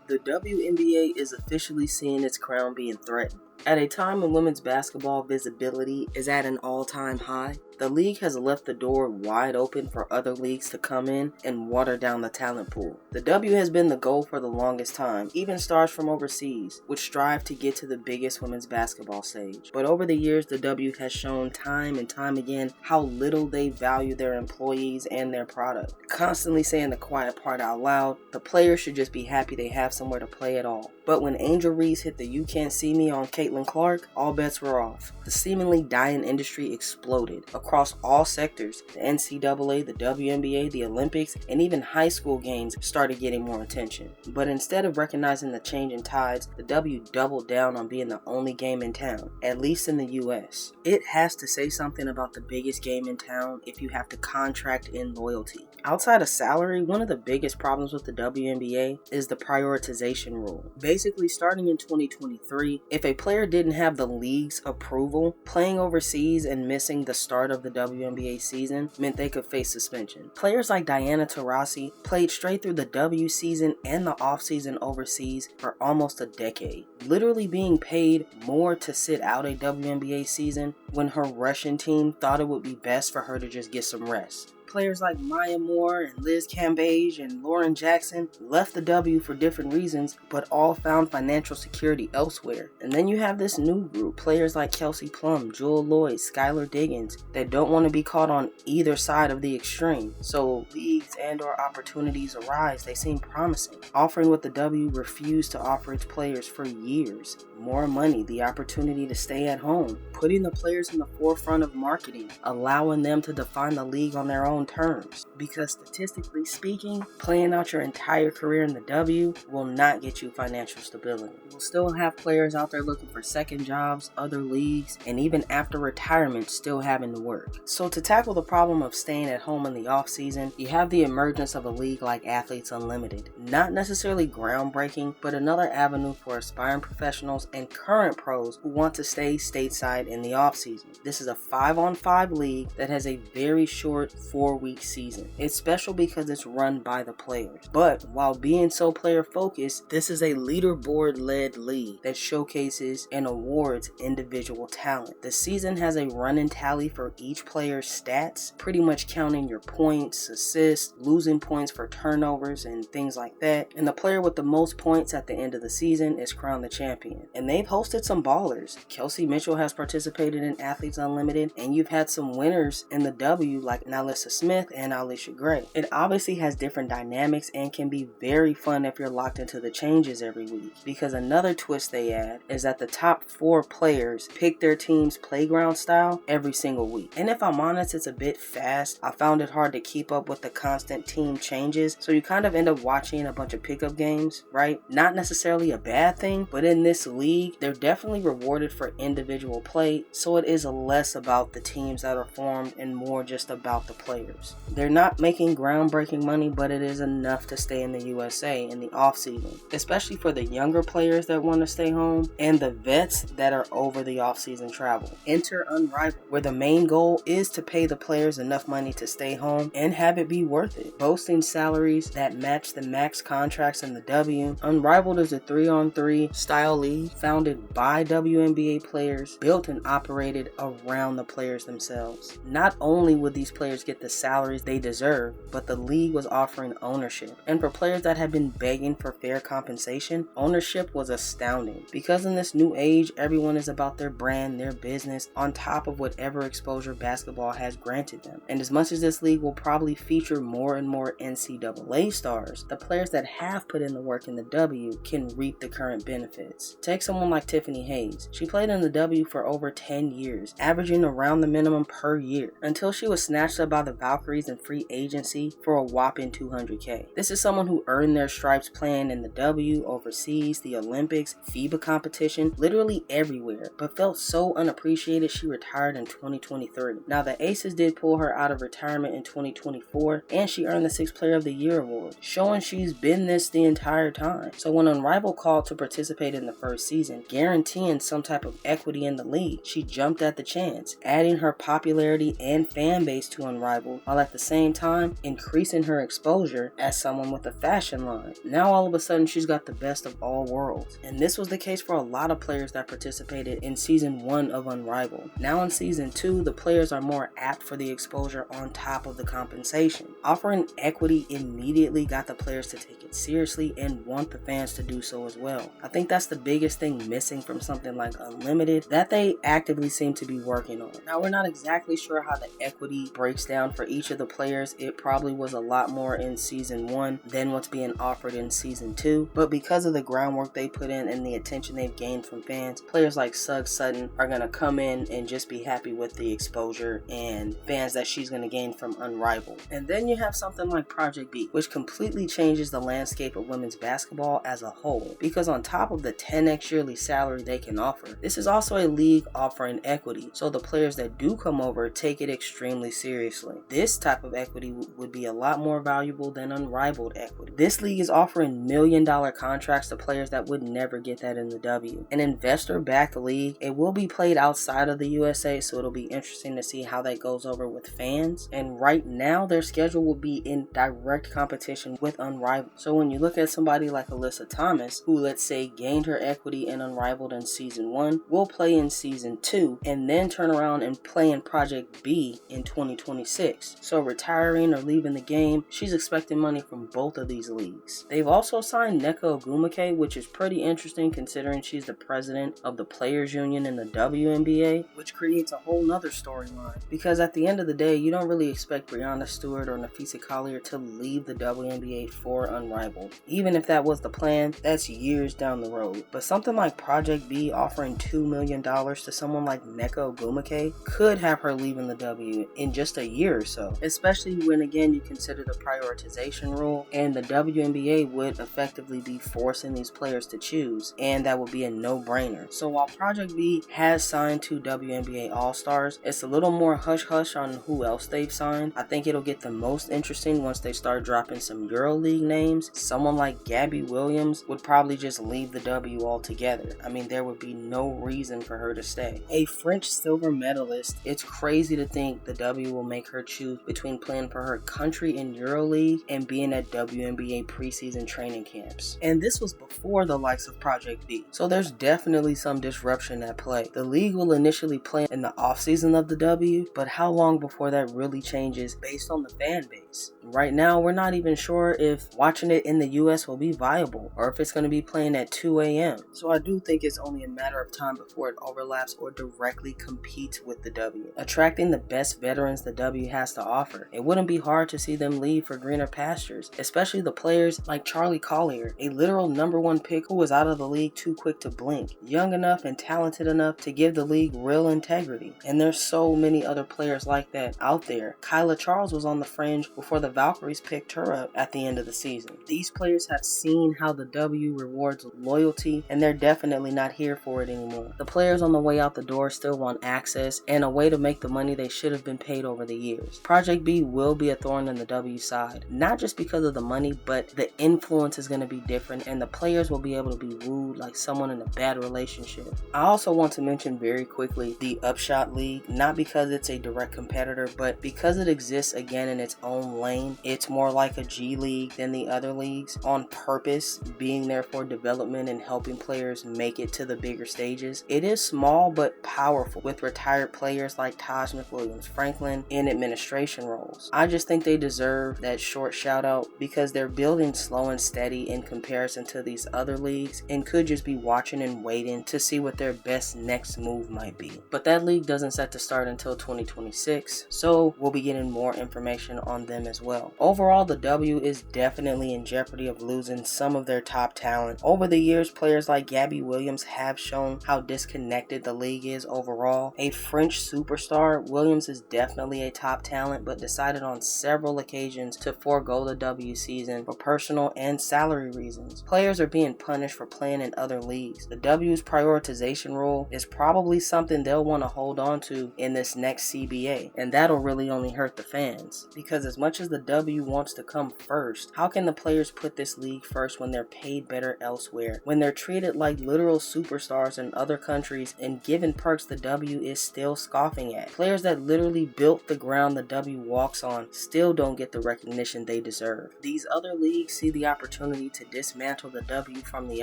The WNBA is officially seeing its crown being threatened. At a time when women's basketball visibility is at an all-time high, the league has left the door wide open for other leagues to come in and water down the talent pool. The W has been the goal for the longest time, even stars from overseas would strive to get to the biggest women's basketball stage. But over the years, the W has shown time and time again how little they value their employees and their product. Constantly saying the quiet part out loud, the players should just be happy they have somewhere to play at all. But when Angel Reese hit the "You Can't See Me" on Caitlin Clark, all bets were off. The seemingly dying industry exploded across all sectors. The NCAA, the WNBA, the Olympics, and even high school games started getting more attention. But instead of recognizing the change in tides, the W doubled down on being the only game in town, at least in the US. It has to say something about the biggest game in town if you have to contract in loyalty. Outside of salary, one of the biggest problems with the WNBA is the prioritization rule. Basically, starting in 2023, if a player didn't have the league's approval, playing overseas and missing the start of the WNBA season meant they could face suspension. Players like Diana Taurasi played straight through the W season and the off-season overseas for almost a decade, literally being paid more to sit out a WNBA season when her Russian team thought it would be best for her to just get some rest. Players like Maya Moore and Liz Cambage and Lauren Jackson left the W for different reasons, but all found financial security elsewhere. And then you have this new group, players like Kelsey Plum, Jewel Lloyd, Skylar Diggins, that don't want to be caught on either side of the extreme. So leagues and/or opportunities arise, they seem promising, offering what the W refused to offer its players for years. More money, the opportunity to stay at home, putting the players in the forefront of marketing, allowing them to define the league on their own terms. Because statistically speaking, playing out your entire career in the W will not get you financial stability. You will still have players out there looking for second jobs, other leagues, and even after retirement still having to work. So to tackle the problem of staying at home in the off-season, you have the emergence of a league like Athletes Unlimited. Not necessarily groundbreaking, but another avenue for aspiring professionals and current pros who want to stay stateside in the off-season. This is a 5-on-5 league that has a very short 4-week season. It's special because it's run by the players. But while being so player focused, this is a leaderboard led league that showcases and awards individual talent. The season has a running tally for each player's stats, pretty much counting your points, assists, losing points for turnovers and things like that. And the player with the most points at the end of the season is crowned the champion. And they've hosted some ballers. Kelsey Mitchell has participated in Athletes Unlimited, and you've had some winners in the W like Nalissa Smith and Alicia Gray. It obviously has different dynamics and can be very fun if you're locked into the changes every week, because another twist they add is that the top 4 players pick their team's playground style every single week. And if I'm honest, it's a bit fast. I found it hard to keep up with the constant team changes, so you kind of end up watching a bunch of pickup games, right? Not necessarily a bad thing, but in this league, they're definitely rewarded for individual play, so it is less about the teams that are formed and more just about the players. They're not making groundbreaking money, but it is enough to stay in the USA in the offseason, especially for the younger players that want to stay home and the vets that are over the offseason travel. Enter Unrivaled, where the main goal is to pay the players enough money to stay home and have it be worth it. Boasting salaries that match the max contracts in the W, Unrivaled is a 3-on-3 style league founded by WNBA players, built and operated around the players themselves. Not only would these players get the salaries they deserve, but the league was offering ownership. And for players that had been begging for fair compensation, ownership was astounding. Because in this new age, everyone is about their brand, their business, on top of whatever exposure basketball has granted them. And as much as this league will probably feature more and more NCAA stars, the players that have put in the work in the W can reap the current benefits. Take someone like Tiffany Hayes. She played in the W for over 10 years, averaging around the minimum per year, until she was snatched up by the Valkyries in free agency for a whopping $200K. This is someone who earned their stripes playing in the W, overseas, the Olympics, FIBA competition, literally everywhere, but felt so unappreciated she retired in 2023. Now the Aces did pull her out of retirement in 2024, and she earned the 6th Player of the Year award, showing she's been this the entire time. So when Unrivaled called to participate in the first season, guaranteeing some type of equity in the league, she jumped at the chance, adding her popularity and fan base to Unrivaled Unrivaled, while at the same time increasing her exposure as someone with a fashion line. Now all of a sudden she's got the best of all worlds. And this was the case for a lot of players that participated in season 1 of Unrivaled. Now in season 2, the players are more apt for the exposure on top of the compensation. Offering equity immediately got the players to take it seriously and want the fans to do so as well. I think that's the biggest thing missing from something like Unlimited that they actively seem to be working on. Now we're not exactly sure how the equity breaks down for each of the players. It probably was a lot more in season 1 than what's being offered in season 2, but because of the groundwork they put in and the attention they've gained from fans, players like Sugg Sutton are going to come in and just be happy with the exposure and fans that she's going to gain from Unrivaled. And then you have something like Project B, which completely changes the landscape of women's basketball as a whole, because on top of the 10x yearly salary they can offer, this is also a league offering equity, so the players that do come over take it extremely seriously. This type of equity would be a lot more valuable than Unrivaled equity. This league is offering $1 million contracts to players that would never get that in the W. An investor-backed league, it will be played outside of the USA, so it'll be interesting to see how that goes over with fans. And right now their schedule will be in direct competition with Unrivaled. So when you look at somebody like Alyssa Thomas, who let's say gained her equity in Unrivaled in season 1, will play in season 2 and then turn around and play in Project B in 2026. So retiring or leaving the game, she's expecting money from both of these leagues. They've also signed Nneka Ogwumike, which is pretty interesting considering she's the president of the Players Union in the WNBA, which creates a whole nother storyline. Because at the end of the day, you don't really expect Breanna, Stewart, or Napheesa Collier to leave the WNBA for Unrivaled. Even if that was the plan, that's years down the road. But something like Project B offering $2 million to someone like Nneka Ogwumike could have her leaving the W in just a year or so, especially when again you consider the prioritization rule, and the WNBA would effectively be forcing these players to choose, and that would be a no-brainer. So while Project B has signed 2 WNBA All-Stars, it's a little more hush-hush on who else they've signed. I think it'll get the most interesting once they start dropping some EuroLeague names. Someone like Gabby Williams would probably just leave the W altogether. I mean, there would be no reason for her to stay. A French silver medalist, it's crazy to think the W will make her choose between playing for her country in EuroLeague and being at WNBA preseason training camps. And this was before the likes of Project B. So there's definitely some disruption at play. The league will initially play in the offseason of the W, but how long before that really changes based on the fan base? Right now, we're not even sure if watching it in the US will be viable or if it's going to be playing at 2 a.m. So I do think it's only a matter of time before it overlaps or directly competes with the W. Attracting the best veterans the W has to offer, it wouldn't be hard to see them leave for greener pastures, especially the players like Charlie Collier, a literal #1 pick who was out of the league too quick to blink, young enough and talented enough to give the league real integrity. And there's so many other players like that out there. Kyla Charles was on the fringe before the Valkyries picked her up at the end of the season. These players have seen how the W rewards loyalty, and they're definitely not here for it anymore. The players on the way out the door still want access and a way to make the money they should have been paid over the years. Project B will be a thorn in the W side, not just because of the money, but the influence is going to be different and the players will be able to be wooed like someone in a bad relationship. I also want to mention very quickly the Upshot League, not because it's a direct competitor, but because it exists again in its own lane. It's more like a G League than the other leagues, on purpose, being there for development and helping players make it to the bigger stages. It is small but powerful, with retired players like Taj McWilliams-Franklin in administration roles. I just think they deserve that short shout out because they're building slow and steady in comparison to these other leagues and could just be watching and waiting to see what their best next move might be. But that league doesn't set to start until 2026, so we'll be getting more information on them as well. Overall, the W is definitely in jeopardy of losing some of their top talent. Over the years, players like Gabby Williams have shown how disconnected the league is overall. A French superstar, Williams is definitely a top talent, but decided on several occasions to forego the W season for personal and salary reasons. Players are being punished for playing in other leagues. The W's prioritization rule is probably something they'll want to hold on to in this next CBA, and that'll really only hurt the fans. Because as much as the W wants to come first, how can the players put this league first when they're paid better elsewhere, when they're treated like literal superstars in other countries and given perks the W is still scoffing at? Players that literally built the ground the W walks on still don't get the recognition they deserve. These other leagues see the opportunity to dismantle the W from the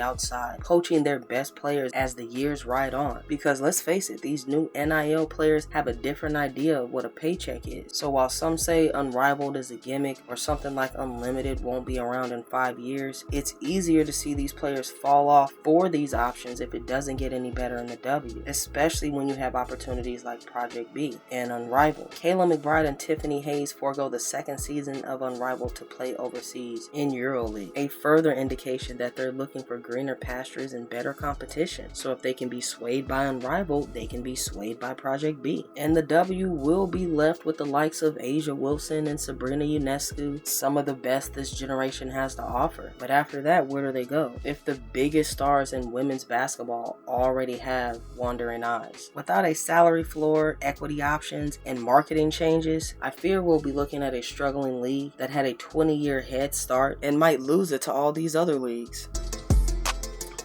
outside, poaching their best players as the years ride on. Because let's face it, these new NIL players have a different idea of what a paycheck is. So while some say Unrivaled is a gimmick or something like Unlimited won't be around in 5 years, it's easier to see these players fall off for these options if it doesn't get any better in the W, especially when you have opportunities like Project B and Unrivaled. Kayla McBride and Tiffany Hayes forego the second season of Unrivaled to play overseas in EuroLeague, a further indication that they're looking for greener pastures and better competition. So if they can be swayed by Unrivaled, they can be swayed by Project B. And the W will be left with the likes of Asia Wilson and Sabrina Ionescu, some of the best this generation has to offer. But after that, where do they go? If the biggest stars in women's basketball already have wandering eyes. Without a salary floor, equity options, and marketing changes, I fear we'll be looking at a struggling league that had a 20-year head start and might lose it to all these other leagues.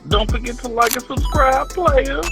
Don't forget to like and subscribe, players.